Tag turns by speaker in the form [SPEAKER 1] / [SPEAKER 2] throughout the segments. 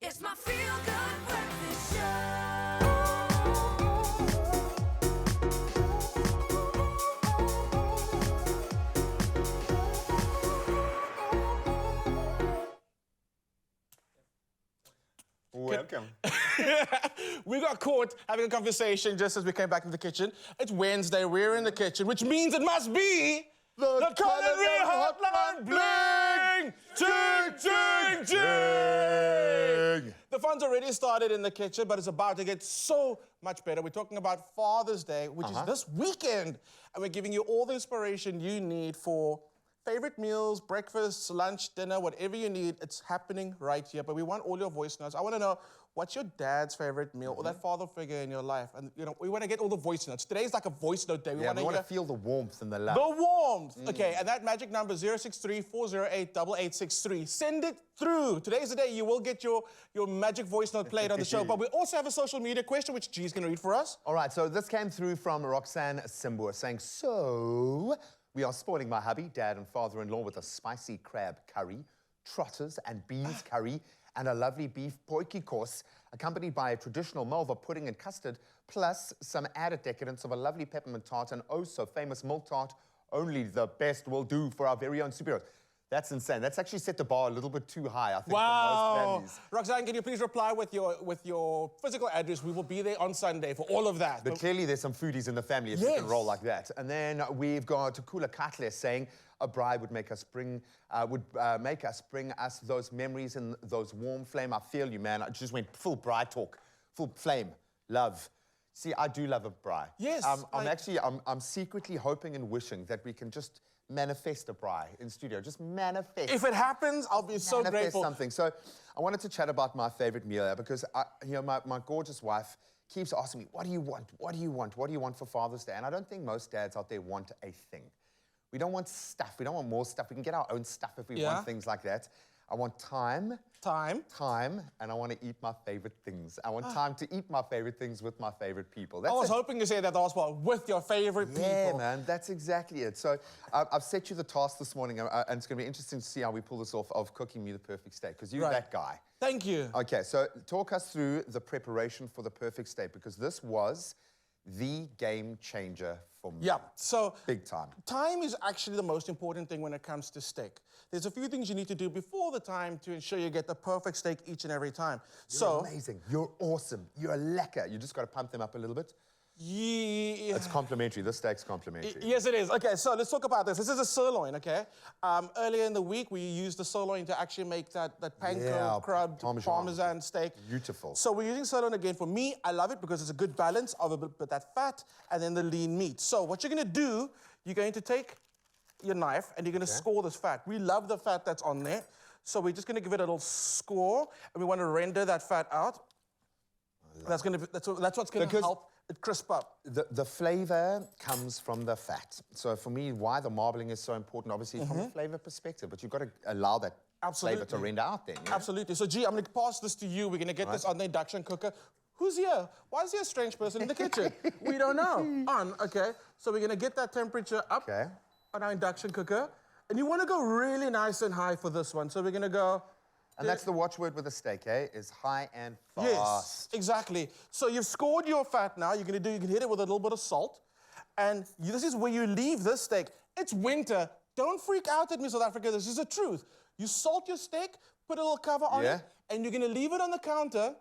[SPEAKER 1] It's my feel-good breakfast show.
[SPEAKER 2] Welcome.
[SPEAKER 3] We got caught having a conversation just as we came back in the kitchen. It's Wednesday, we're in the kitchen, which means it must be the Culinary Hotline bling! Ching, ching, ching! The fun's already started in the kitchen, but it's about to get so much better. We're talking about Father's Day, which is this weekend. And we're giving you all the inspiration you need for favorite meals, breakfast, lunch, dinner, whatever you need, it's happening right here. But we want all your voice notes. I want to know, what's your dad's favorite meal or that father figure in your life? And, you know, we want to get all the voice notes. Today's like a voice note day.
[SPEAKER 2] We want to feel the warmth and the love.
[SPEAKER 3] The warmth. Okay, and that magic number, 063-408-8863. Send it through. Today's the day you will get your magic voice note played on the show. But we also have a social media question, which G's going to read for us.
[SPEAKER 2] All right, so this came through from Roxanne Simbua saying, so we are spoiling my hubby, dad and father-in-law with a spicy crab curry, trotters and beans curry, and a lovely beef potjie course, accompanied by a traditional malva pudding and custard, plus some added decadence of a lovely peppermint tart and oh-so-famous milk tart. Only the best will do for our very own superheroes. That's insane. That's actually set the bar a little bit too high, I think, for most families.
[SPEAKER 3] Roxanne, can you please reply with your physical address? We will be there on Sunday for all of that.
[SPEAKER 2] But clearly there's some foodies in the family if you can roll like that. And then we've got Kula Katle saying a bride would make us bring us those memories and those warm flame. I feel you, man. I just went full bride talk, full flame, love. See, I do love a bride.
[SPEAKER 3] Yes.
[SPEAKER 2] I'm secretly hoping and wishing that we can just manifest a bride in studio. Just manifest.
[SPEAKER 3] If it happens, I'll be so grateful.
[SPEAKER 2] Something. So I wanted to chat about my favorite meal here because my gorgeous wife keeps asking me, what do you want? What do you want? What do you want for Father's Day? And I don't think most dads out there want a thing. We don't want stuff. We don't want more stuff. We can get our own stuff if we want things like that. I want time. And I want to eat my favorite things. I want time to eat my favorite things with my favorite people.
[SPEAKER 3] I was hoping to say that last part, with your favorite people.
[SPEAKER 2] Yeah, man, that's exactly it. So I've set you the task this morning, and it's going to be interesting to see how we pull this off of cooking me the perfect steak, because you're that guy.
[SPEAKER 3] Thank you.
[SPEAKER 2] Okay, so talk us through the preparation for the perfect steak, because this was the game changer for me.
[SPEAKER 3] Yeah, so
[SPEAKER 2] big time.
[SPEAKER 3] Time is actually the most important thing when it comes to steak. There's a few things you need to do before the time to ensure you get the perfect steak each and every time.
[SPEAKER 2] You're amazing. You're awesome. You're lekker. You just got to pump them up a little bit.
[SPEAKER 3] Yeah.
[SPEAKER 2] It's complimentary. This steak's complimentary.
[SPEAKER 3] Yes, it is. Okay, so let's talk about this. This is a sirloin, okay? Earlier in the week, we used the sirloin to actually make that panko crab parmesan steak.
[SPEAKER 2] Beautiful.
[SPEAKER 3] So we're using sirloin again. For me, I love it because it's a good balance of a bit of that fat and then the lean meat. So what you're going to do, you're going to take your knife and you're going to score this fat. We love the fat that's on there. So we're just going to give it a little score, and we want to render that fat out. That's what's going to help it crisp up.
[SPEAKER 2] The flavor comes from the fat. So for me, why the marbling is so important, obviously, from a flavor perspective, but you've got to allow that flavor to render out then. Yeah?
[SPEAKER 3] Absolutely. So, G, I'm going to pass this to you. We're going to get this on the induction cooker. Who's here? Why is there a strange person in the kitchen? We don't know. On, okay. So we're going to get that temperature up on our induction cooker. And you want to go really nice and high for this one. So we're going to go...
[SPEAKER 2] And that's the watchword with a steak, eh? Is high and fast.
[SPEAKER 3] Yes, exactly. So you've scored your fat now. You can hit it with a little bit of salt. And this is where you leave this steak. It's winter. Don't freak out at me, South Africa. This is the truth. You salt your steak, put a little cover on it, and you're going to leave it on the counter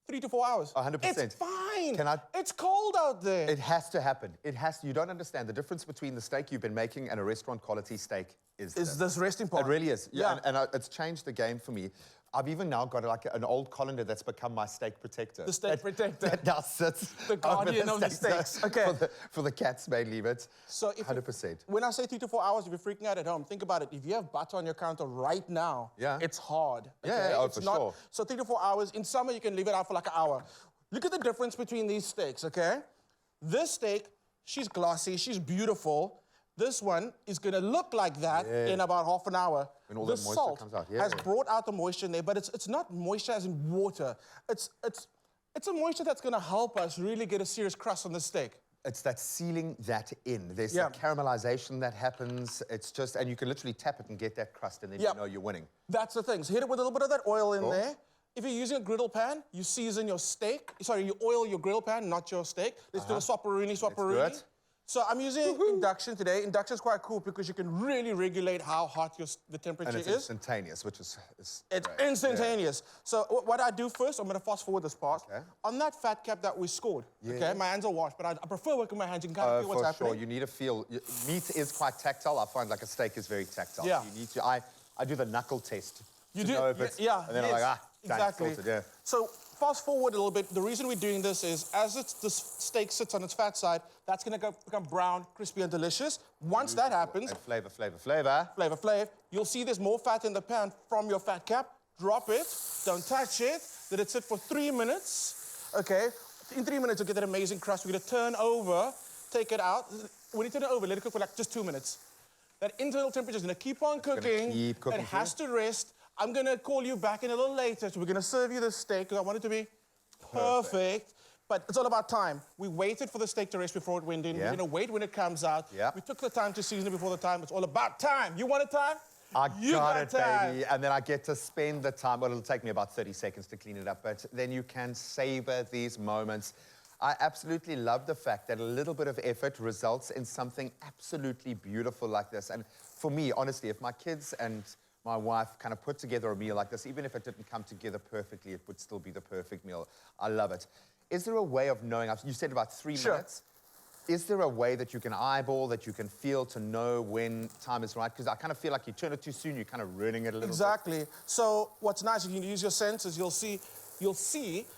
[SPEAKER 3] 3 to 4 hours.
[SPEAKER 2] 100%.
[SPEAKER 3] It's fine. It's cold out there.
[SPEAKER 2] It has to happen. It has to. You don't understand the difference between the steak you've been making and a restaurant quality steak is
[SPEAKER 3] this resting part.
[SPEAKER 2] It really is. Yeah. And it's changed the game for me. I've even now got like an old colander that's become my steak protector.
[SPEAKER 3] The steak protector.
[SPEAKER 2] That now sits
[SPEAKER 3] the guardian of the steaks. Okay.
[SPEAKER 2] For the cats mainly, but
[SPEAKER 3] so
[SPEAKER 2] 100%.
[SPEAKER 3] When I say 3 to 4 hours, if you're freaking out at home, think about it. If you have butter on your counter right now, it's hard. Okay?
[SPEAKER 2] Yeah, for sure.
[SPEAKER 3] So 3 to 4 hours. In summer, you can leave it out for like an hour. Look at the difference between these steaks, okay? This steak, she's glossy, she's beautiful. This one is going to look like that in about half an hour.
[SPEAKER 2] When all the moisture comes out.
[SPEAKER 3] Has brought out the moisture in there, but it's not moisture as in water. It's a moisture that's going to help us really get a serious crust on the steak.
[SPEAKER 2] It's that sealing that in. There's that caramelization that happens. It's just, and you can literally tap it and get that crust, and then you know you're winning.
[SPEAKER 3] That's the thing. So hit it with a little bit of that oil in there. if you're using a griddle pan, you season your steak. Sorry, you oil your griddle pan, not your steak. Let's do a swapperoonie.
[SPEAKER 2] it.
[SPEAKER 3] So I'm using induction today. Induction is quite cool because you can really regulate how hot the temperature
[SPEAKER 2] And it's
[SPEAKER 3] is.
[SPEAKER 2] instantaneous, which is
[SPEAKER 3] It's
[SPEAKER 2] great.
[SPEAKER 3] instantaneous. So what I do first, I'm gonna fast forward this part.
[SPEAKER 2] Okay.
[SPEAKER 3] On that fat cap that we scored, okay, my hands are washed, but I prefer working my hands. You can kind of feel what's
[SPEAKER 2] For
[SPEAKER 3] happening.
[SPEAKER 2] sure, you need to feel. Meat is quite tactile. I find like a steak is very tactile.
[SPEAKER 3] Yeah.
[SPEAKER 2] You need to. I do the knuckle test.
[SPEAKER 3] You
[SPEAKER 2] to
[SPEAKER 3] do,
[SPEAKER 2] know if it's,
[SPEAKER 3] yeah.
[SPEAKER 2] And then I'm like, done,
[SPEAKER 3] exactly.
[SPEAKER 2] sorted, yeah.
[SPEAKER 3] So fast forward a little bit. The reason we're doing this is as this steak sits on its fat side, that's gonna become brown, crispy, and delicious. Once that happens,
[SPEAKER 2] And flavor.
[SPEAKER 3] you'll see there's more fat in the pan from your fat cap. Drop it, don't touch it. Let it sit for 3 minutes. Okay. In 3 minutes, you'll get that amazing crust. We're gonna turn over, take it out. When you turn it over, let it cook for like just 2 minutes. That internal temperature is gonna keep on cooking.
[SPEAKER 2] keep cooking
[SPEAKER 3] It has to rest. I'm gonna call you back in a little later, so we're gonna serve you the steak, because I want it to be perfect. But it's all about time. We waited for the steak to rest before it went in.
[SPEAKER 2] Yeah.
[SPEAKER 3] We're gonna wait when it comes out.
[SPEAKER 2] Yeah.
[SPEAKER 3] We took the time to season it before the time. It's all about time. You want a time?
[SPEAKER 2] You got it,
[SPEAKER 3] time.
[SPEAKER 2] baby. And then I get to spend the time. Well, it'll take me about 30 seconds to clean it up, but then you can savor these moments. I absolutely love the fact that a little bit of effort results in something absolutely beautiful like this. And for me, honestly, if my kids and my wife kind of put together a meal like this, even if it didn't come together perfectly, it would still be the perfect meal. I love it. Is there a way of knowing, you said about 3
[SPEAKER 3] Sure.
[SPEAKER 2] minutes. Is there a way that you can eyeball, that you can feel to know when time is right? Because I kind of feel like you turn it too soon, you're kind of ruining it a little
[SPEAKER 3] Exactly. So what's nice, if you use your senses, you'll see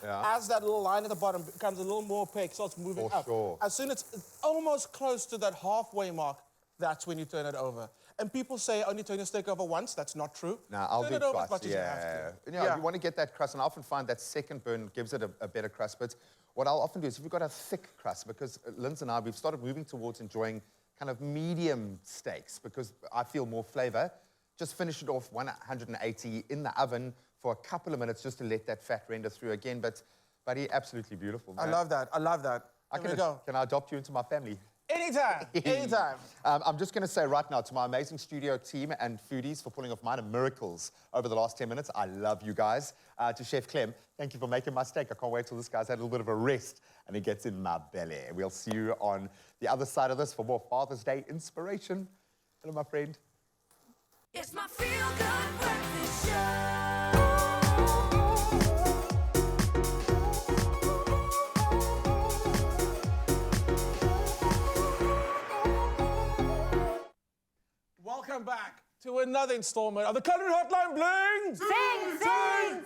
[SPEAKER 2] Yeah.
[SPEAKER 3] as that little line at the bottom becomes a little more opaque, starts moving
[SPEAKER 2] For
[SPEAKER 3] up.
[SPEAKER 2] sure.
[SPEAKER 3] As soon as it's almost close to that halfway mark, that's when you turn it over. And people say only turn your steak over once. That's not true.
[SPEAKER 2] No, I'll
[SPEAKER 3] turn
[SPEAKER 2] do
[SPEAKER 3] it over
[SPEAKER 2] twice.
[SPEAKER 3] as much as you have to.
[SPEAKER 2] You know, you want to get that crust, and I often find that second burn gives it a better crust. But what I'll often do is if we've got a thick crust, because Linz and I, we've started moving towards enjoying kind of medium steaks because I feel more flavor. Just finish it off 180 in the oven for a couple of minutes just to let that fat render through again. But, buddy, absolutely beautiful.
[SPEAKER 3] I
[SPEAKER 2] man.
[SPEAKER 3] love that. I love that. There we go.
[SPEAKER 2] Can I adopt you into my family?
[SPEAKER 3] Anytime. Anytime.
[SPEAKER 2] I'm just going to say right now to my amazing studio team and foodies for pulling off minor miracles over the last 10 minutes. I love you guys. To Chef Clem, thank you for making my steak. I can't wait till this guy's had a little bit of a rest and it gets in my belly. We'll see you on the other side of this for more Father's Day inspiration. Hello, my friend.
[SPEAKER 1] It's my feel-good breakfast show.
[SPEAKER 3] Welcome back to another installment of the Culinary Hotline Bling!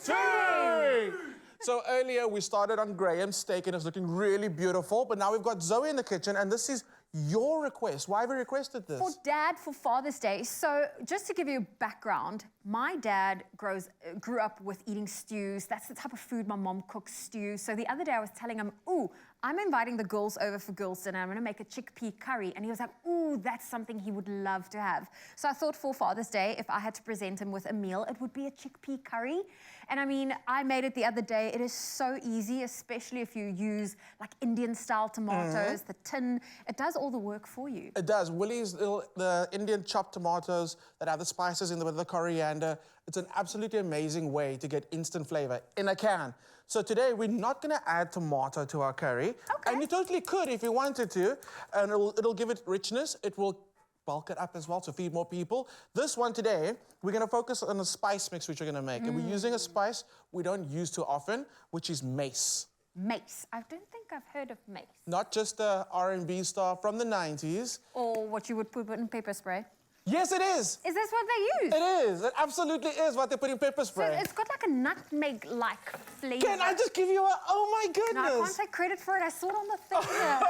[SPEAKER 3] Sing! So earlier we started on Graham's steak and it's looking really beautiful, but now we've got Zoe in the kitchen and this is your request. Why have we requested this?
[SPEAKER 4] For Dad for Father's Day. So just to give you a background, my dad grew up with eating stews. That's the type of food my mom cooks, stew. So the other day I was telling him, ooh, I'm inviting the girls over for girls' dinner. I'm gonna make a chickpea curry. And he was like, ooh, that's something he would love to have. So I thought for Father's Day, if I had to present him with a meal, it would be a chickpea curry. And I mean, I made it the other day. It is so easy, especially if you use like Indian-style tomatoes, the tin. It does all the work for you.
[SPEAKER 3] It does. Willie's, the Indian chopped tomatoes that have the spices in them with the coriander. It's an absolutely amazing way to get instant flavor in a can. So today, we're not gonna add tomato to our curry.
[SPEAKER 4] Okay.
[SPEAKER 3] And you totally could if you wanted to. And it'll give it richness. It will bulk it up as well to feed more people. This one today, we're gonna focus on a spice mix which we're gonna make. And we're using a spice we don't use too often, which is mace.
[SPEAKER 4] Mace. I don't think I've heard of mace.
[SPEAKER 3] Not just a R&B star from the 90s.
[SPEAKER 4] Or what you would put in pepper spray.
[SPEAKER 3] Yes, it is.
[SPEAKER 4] Is this what they use?
[SPEAKER 3] It is. It absolutely is what they put in pepper
[SPEAKER 4] So
[SPEAKER 3] spray.
[SPEAKER 4] it's got like a nutmeg-like flavor.
[SPEAKER 3] Can I just give you a, oh my goodness.
[SPEAKER 4] No, I can't take credit for it. I saw it on the thing here.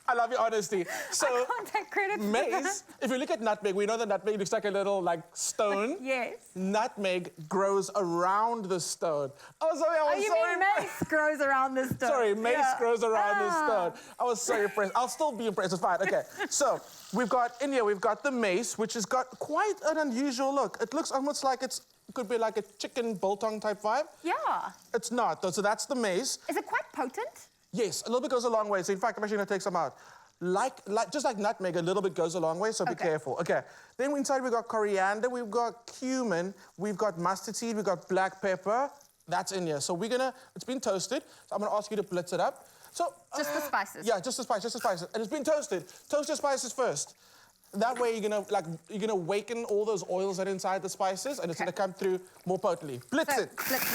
[SPEAKER 3] I love your honesty. So,
[SPEAKER 4] I can't take credit for
[SPEAKER 3] mace, if you look at nutmeg, we know that nutmeg looks like a little, like, stone.
[SPEAKER 4] Yes.
[SPEAKER 3] Nutmeg grows around the stone. Oh, sorry, I was
[SPEAKER 4] Oh, you
[SPEAKER 3] sorry.
[SPEAKER 4] mean mace grows around this stone?
[SPEAKER 3] Sorry, mace grows around the
[SPEAKER 4] Ah.
[SPEAKER 3] stone. I was so impressed. I'll still be impressed. It's fine. Okay. So we've got the mace, which has got quite an unusual look. It looks almost like it could be like a chicken biltong type vibe.
[SPEAKER 4] Yeah.
[SPEAKER 3] It's not, though. So that's the mace.
[SPEAKER 4] Is it quite potent?
[SPEAKER 3] Yes, a little bit goes a long way. So in fact, I'm actually going to take some out. just like nutmeg, a little bit goes a long way, so be careful. Okay, then inside we've got coriander, we've got cumin, we've got mustard seed, we've got black pepper. That's in here. So it's been toasted, so I'm gonna ask you to blitz it up. So
[SPEAKER 4] Just the spices?
[SPEAKER 3] Yeah, just the spices. And it's been toasted. Toast your spices first. That way you're gonna waken all those oils that are inside the spices, and it's gonna come through more potently. Blitz it.
[SPEAKER 4] Blitz.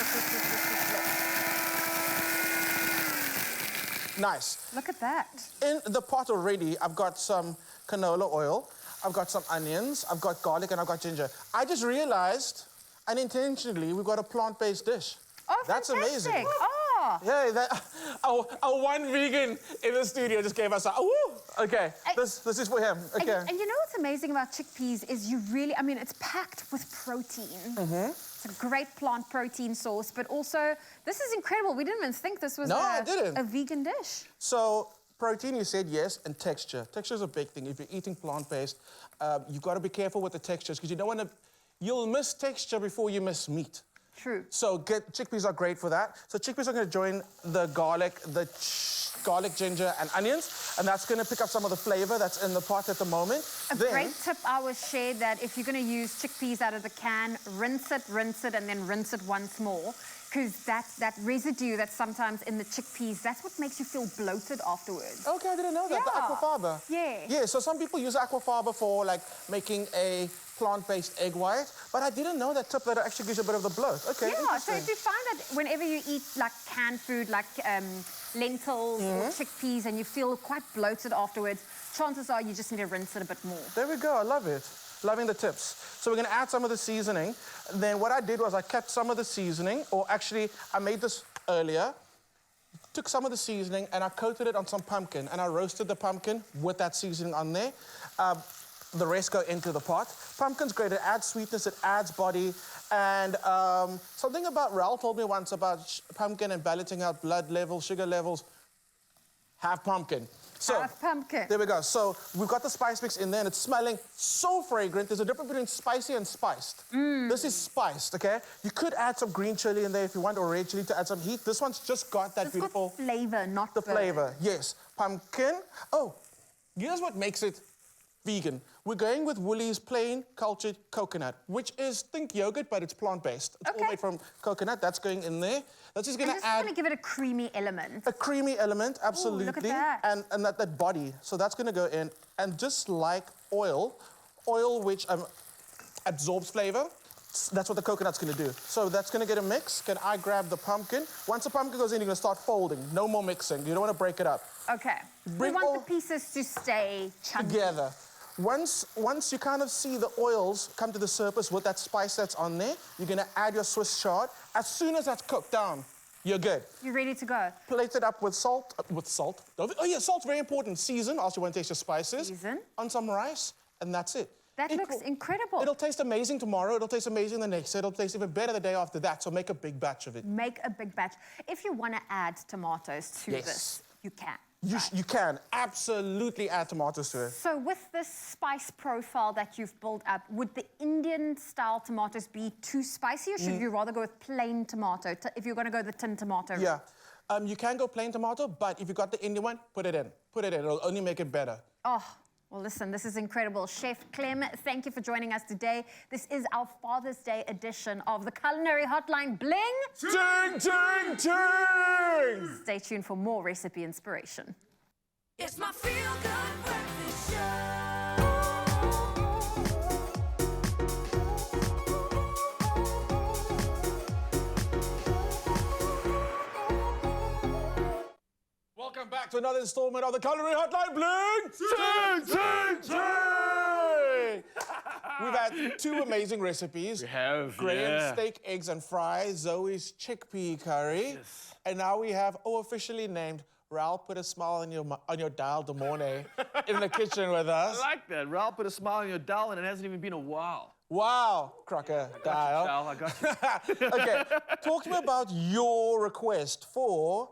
[SPEAKER 3] Nice.
[SPEAKER 4] Look at that.
[SPEAKER 3] In the pot already, I've got some canola oil, I've got some onions, I've got garlic, and I've got ginger. I just realized, unintentionally, we've got a plant-based dish.
[SPEAKER 4] Oh,
[SPEAKER 3] that's
[SPEAKER 4] fantastic.
[SPEAKER 3] amazing.
[SPEAKER 4] Oh.
[SPEAKER 3] Yeah, our one vegan in the studio just gave us a, okay, this is for him, okay.
[SPEAKER 4] And you know what's amazing about chickpeas is it's packed with protein. It's a great plant protein source, but also, this is incredible. We didn't even think this was a vegan dish.
[SPEAKER 3] So, protein, you said yes, and texture. Texture is a big thing. If you're eating plant-based, you've got to be careful with the textures, because you don't want to, you'll miss texture before you miss meat.
[SPEAKER 4] True.
[SPEAKER 3] So chickpeas are great for that. So chickpeas are going to join the garlic, ginger, and onions, and that's going to pick up some of the flavor that's in the pot at the moment.
[SPEAKER 4] A great tip I was shared that if you're going to use chickpeas out of the can, rinse it, and then rinse it once more. Because that residue that's sometimes in the chickpeas, that's what makes you feel bloated afterwards.
[SPEAKER 3] Okay, I didn't know that.
[SPEAKER 4] Yeah.
[SPEAKER 3] The aquafaba.
[SPEAKER 4] Yeah.
[SPEAKER 3] Yeah, so some people use aquafaba for like making a plant-based egg white, but I didn't know that tip that actually gives you a bit of the bloat. Okay,
[SPEAKER 4] yeah, so if you find that whenever you eat like canned food, like lentils or chickpeas, and you feel quite bloated afterwards, chances are you just need to rinse it a bit more.
[SPEAKER 3] There we go, I love it. Loving the tips. So we're gonna add some of the seasoning. Then what I did was I kept some of the seasoning, or actually I made this earlier, took some of the seasoning and I coated it on some pumpkin, and I roasted the pumpkin with that seasoning on there. The rest go into the pot. Pumpkin's great, it adds sweetness, it adds body, and something about Ralph told me once about pumpkin and balancing out blood levels, sugar levels. Have pumpkin. So,
[SPEAKER 4] have pumpkin.
[SPEAKER 3] There we go. So we've got the spice mix in there, and it's smelling so fragrant. There's a difference between spicy and spiced. This is spiced, okay? You could add some green chili in there if you want, or red chili to add some heat. This one's just got that beautiful
[SPEAKER 4] flavor, not
[SPEAKER 3] the
[SPEAKER 4] burn.
[SPEAKER 3] flavor. Yes, pumpkin. Oh, here's what makes it vegan. We're going with Woolies plain cultured coconut, which is, think yogurt, but it's plant-based. It's all made from coconut. That's going in there. That's just going to add...
[SPEAKER 4] going to give it a creamy element.
[SPEAKER 3] A creamy element, absolutely.
[SPEAKER 4] Ooh, look at that.
[SPEAKER 3] And that body. So that's going to go in. And just like oil which absorbs flavor, that's what the coconut's going to do. So that's going to get a mix. Can I grab the pumpkin? Once the pumpkin goes in, you're going to start folding. No more mixing. You don't want to break it up.
[SPEAKER 4] Okay. We want the pieces to stay chunky.
[SPEAKER 3] Together. Once you kind of see the oils come to the surface with that spice that's on there, you're going to add your Swiss chard. As soon as that's cooked down, you're good.
[SPEAKER 4] You're ready to go.
[SPEAKER 3] Plate it up with salt. Oh yeah, salt's very important. Season, also you want to taste your spices.
[SPEAKER 4] Season.
[SPEAKER 3] On some rice, and that's it.
[SPEAKER 4] That looks incredible.
[SPEAKER 3] It'll taste amazing tomorrow. It'll taste amazing the next day. It'll taste even better the day after that. So make a big batch of it.
[SPEAKER 4] Make a big batch. If you want to add tomatoes to this, you can.
[SPEAKER 3] You can absolutely add tomatoes to it.
[SPEAKER 4] So with this spice profile that you've built up, would the Indian-style tomatoes be too spicy, or should you rather go with plain tomato, if you're going to go the tin tomato route?
[SPEAKER 3] Yeah, you can go plain tomato, but if you got the Indian one, put it in. Put it in. It'll only make it better.
[SPEAKER 4] Oh, well, listen, this is incredible. Chef Clem, thank you for joining us today. This is our Father's Day edition of the Culinary Hotline Bling.
[SPEAKER 3] Ting, ting, ting!
[SPEAKER 4] Stay tuned for more recipe inspiration.
[SPEAKER 1] It's my feel-good breakfast show.
[SPEAKER 3] Welcome back to another installment of the Culinary Hotline Bling. Ting, ting, ting! We've had two amazing recipes.
[SPEAKER 5] We have,
[SPEAKER 3] Graham's steak, eggs, and fries. Zoe's chickpea curry.
[SPEAKER 5] Yes.
[SPEAKER 3] And now we have, officially named, Ralph put a smile on your dial de mornay in the kitchen with us.
[SPEAKER 5] I like that. Ralph put a smile on your dial, and it hasn't even been a while.
[SPEAKER 3] Wow, crocodile.
[SPEAKER 5] I got you.
[SPEAKER 3] Okay, talk to me about your request for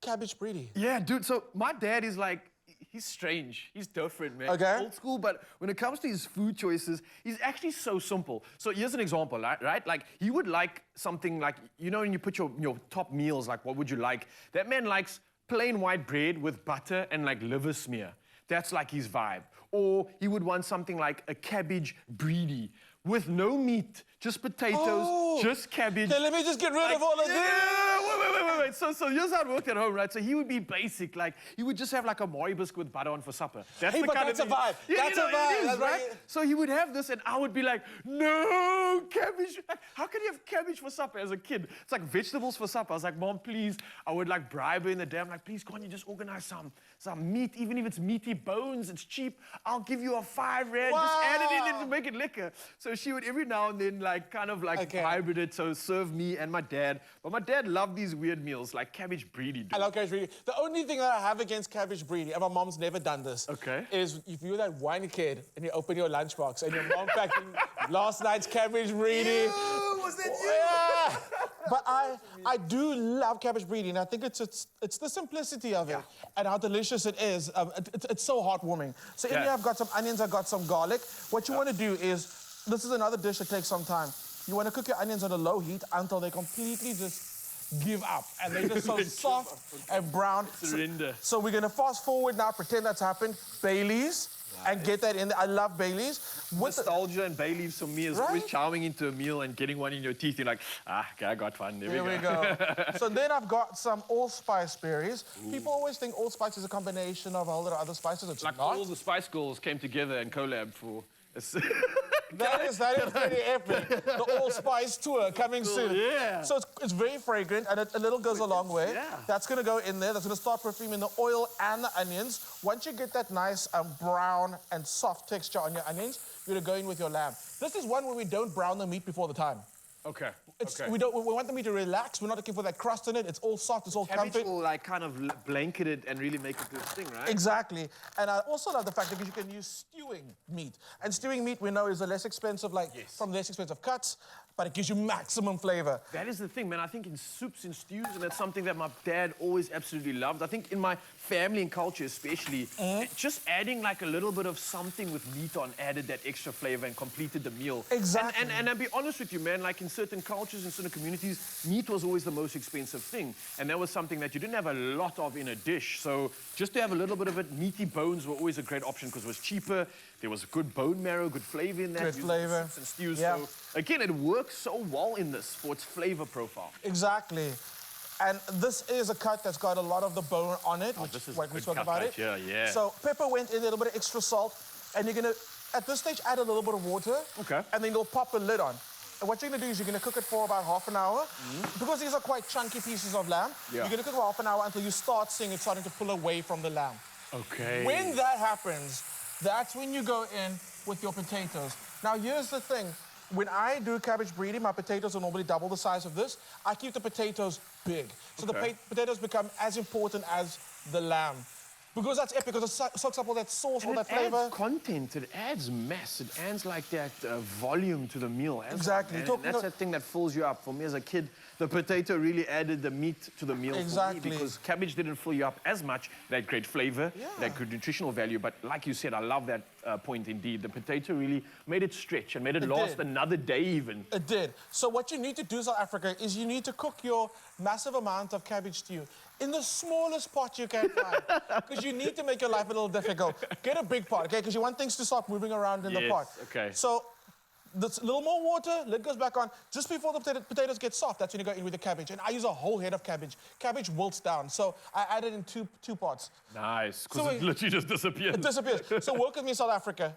[SPEAKER 3] cabbage brie.
[SPEAKER 5] Yeah, dude, so my dad is like, he's strange. He's different, man.
[SPEAKER 3] Okay.
[SPEAKER 5] Old school, but when it comes to his food choices, he's actually so simple. So here's an example, right? Like, he would like something like, you know, when you put your top meals, like, what would you like? That man likes plain white bread with butter and, like, liver smear. That's like his vibe. Or he would want something like a cabbage breedy with no meat, just potatoes, just cabbage.
[SPEAKER 3] Okay, let me just get rid of all of this.
[SPEAKER 5] Wait. So here's how it worked at home, right? So he would be basic, like he would just have like a Maury biscuit with butter on for supper. That's
[SPEAKER 3] Hey,
[SPEAKER 5] the
[SPEAKER 3] but
[SPEAKER 5] kind
[SPEAKER 3] that's
[SPEAKER 5] of
[SPEAKER 3] a vibe.
[SPEAKER 5] Yeah,
[SPEAKER 3] That's
[SPEAKER 5] you
[SPEAKER 3] a
[SPEAKER 5] know,
[SPEAKER 3] vibe.
[SPEAKER 5] it is,
[SPEAKER 3] That's
[SPEAKER 5] right?
[SPEAKER 3] right.
[SPEAKER 5] So he would have this, and I would be like, no cabbage. How can you have cabbage for supper as a kid? It's like vegetables for supper. I was like, Mom, please. I would like bribe her in the day. I'm like, please, can't you just organize some meat, even if it's meaty bones, it's cheap. I'll give you a 5 rand. Just add it in to make it liquor. So she would every now and then like kind of like hybrid it, so serve me and my dad. But my dad loved these weird meals like cabbage breedy.
[SPEAKER 3] I love cabbage breedy. The only thing that I have against cabbage breedy, and my mom's never done this, is if you're that whiny kid and you open your lunchbox and your mom packing last night's cabbage breedy.
[SPEAKER 2] Was that you?
[SPEAKER 3] Yeah. But I do love cabbage breedy, and I think it's the simplicity of it and how delicious it is. It's so heartwarming. So in here I've got some onions, I've got some garlic. What you want to do is, this is another dish that takes some time. You want to cook your onions on a low heat until they completely just give up and they're just so soft and brown.
[SPEAKER 5] Surrender.
[SPEAKER 3] So we're going to fast forward now, pretend that's happened. Baileys. And get that in there. I love Baileys.
[SPEAKER 5] Nostalgia and bay leaves for me is always chowing into a meal and getting one in your teeth. You're like, okay, I got one. There we go.
[SPEAKER 3] So then I've got some allspice berries. People always think allspice is a combination of a whole lot of other spices. It's
[SPEAKER 5] like
[SPEAKER 3] not.
[SPEAKER 5] all the Spice Girls came together and collab for...
[SPEAKER 3] That is pretty epic. The allspice tour coming soon.
[SPEAKER 5] Yeah.
[SPEAKER 3] So it's very fragrant and a little goes a long way.
[SPEAKER 5] Yeah.
[SPEAKER 3] That's going to go in there. That's going to start perfuming the oil and the onions. Once you get that nice brown and soft texture on your onions, you're going to go in with your lamb. This is one where we don't brown the meat before the time.
[SPEAKER 5] Okay.
[SPEAKER 3] We want the meat to relax. We're not looking for that crust in it. It's all soft. It's all
[SPEAKER 5] Cabbage
[SPEAKER 3] comfy.
[SPEAKER 5] will like kind of blanket it and really make it this thing, right?
[SPEAKER 3] Exactly. And I also love the fact that you can use stewing meat. And stewing meat, we know, is a less expensive, from less expensive cuts, but it gives you maximum flavor.
[SPEAKER 5] That is the thing, man. I think in soups and stews, and that's something that my dad always absolutely loved. I think in my family and culture especially, just adding like a little bit of something with meat on added that extra flavor and completed the meal.
[SPEAKER 3] Exactly.
[SPEAKER 5] And I'll be honest with you, man, like in certain cultures and certain communities, meat was always the most expensive thing. And that was something that you didn't have a lot of in a dish. So just to have a little bit of it, meaty bones were always a great option because it was cheaper. There was good bone marrow, good flavor in that.
[SPEAKER 3] Good flavor.
[SPEAKER 5] Soups and stews.
[SPEAKER 3] Yeah.
[SPEAKER 5] So again, it works so well in this for its flavor profile.
[SPEAKER 3] Exactly. And this is a cut that's got a lot of the bone on it, which
[SPEAKER 5] this is
[SPEAKER 3] when we
[SPEAKER 5] good
[SPEAKER 3] spoke
[SPEAKER 5] cut
[SPEAKER 3] about
[SPEAKER 5] right
[SPEAKER 3] it.
[SPEAKER 5] here, yeah.
[SPEAKER 3] So pepper went in, a little bit of extra salt, and you're gonna, at this stage, add a little bit of water.
[SPEAKER 5] Okay.
[SPEAKER 3] And then you'll pop the lid on. And what you're gonna do is you're gonna cook it for about half an hour. Because these are quite chunky pieces of lamb, you're gonna cook it for half an hour until you start seeing it starting to pull away from the lamb.
[SPEAKER 5] Okay.
[SPEAKER 3] When that happens, that's when you go in with your potatoes. Now, here's the thing. When I do cabbage breedy, my potatoes are normally double the size of this. I keep the potatoes big. So the potatoes become as important as the lamb. Because that's epic, because it soaks up all that sauce, all that flavor.
[SPEAKER 5] It adds content, it adds mass, it adds like that volume to the meal.
[SPEAKER 3] Exactly.
[SPEAKER 5] And that's that thing that fills you up. For me as a kid, the potato really added the meat to the meal for me because cabbage didn't fill you up as much. It had great flavor, it had good nutritional value, but like you said, I love that point indeed. The potato really made it stretch and made it last another day even.
[SPEAKER 3] It did. So what you need to do, South Africa, is you need to cook your massive amount of cabbage stew in the smallest pot you can find. Because you need to make your life a little difficult. Get a big pot, okay? Because you want things to start moving around in the pot.
[SPEAKER 5] Okay.
[SPEAKER 3] So, a little more water, lid goes back on. Just before the potatoes get soft, that's when you go in with the cabbage. And I use a whole head of cabbage. Cabbage wilts down. So I add it in two pots.
[SPEAKER 5] Nice, because
[SPEAKER 3] So
[SPEAKER 5] it literally just disappeared.
[SPEAKER 3] It disappears. So work with me, South Africa.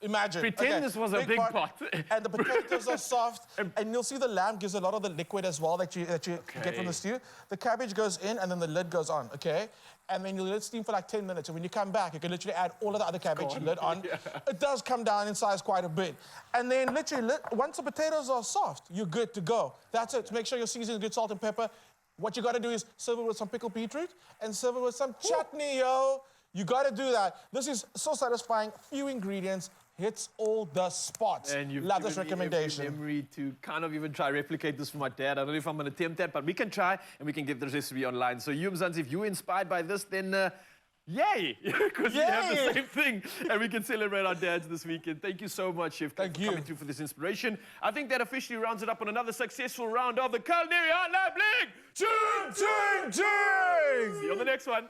[SPEAKER 3] Imagine.
[SPEAKER 5] Pretend this was a big pot.
[SPEAKER 3] And the potatoes are soft. And you'll see the lamb gives a lot of the liquid as well that you get from the stew. The cabbage goes in and then the lid goes on, okay? And then you let it steam for like 10 minutes. And when you come back, you can literally add all of the other cabbage, lid on. It does come down in size quite a bit. And then literally, once the potatoes are soft, you're good to go. That's it. Make sure you're seasoning good salt and pepper. What you gotta do is serve it with some pickled beetroot and serve it with some chutney, yo. You gotta do that. This is so satisfying. Few ingredients. Hits all the spots.
[SPEAKER 5] And you've
[SPEAKER 3] love this
[SPEAKER 5] given me
[SPEAKER 3] recommendation.
[SPEAKER 5] every memory to kind of even try replicate this for my dad. I don't know if I'm going to attempt that, but we can try and we can get the recipe online. So you, Mzansi, if you're inspired by this, then yay! Because we have the same thing and we can celebrate our dads this weekend. Thank you so much, Chef, for coming through for this inspiration. I think that officially rounds it up on another successful round of the Culinary Hotline Bling! Ching, ching, ching! See you on the next one.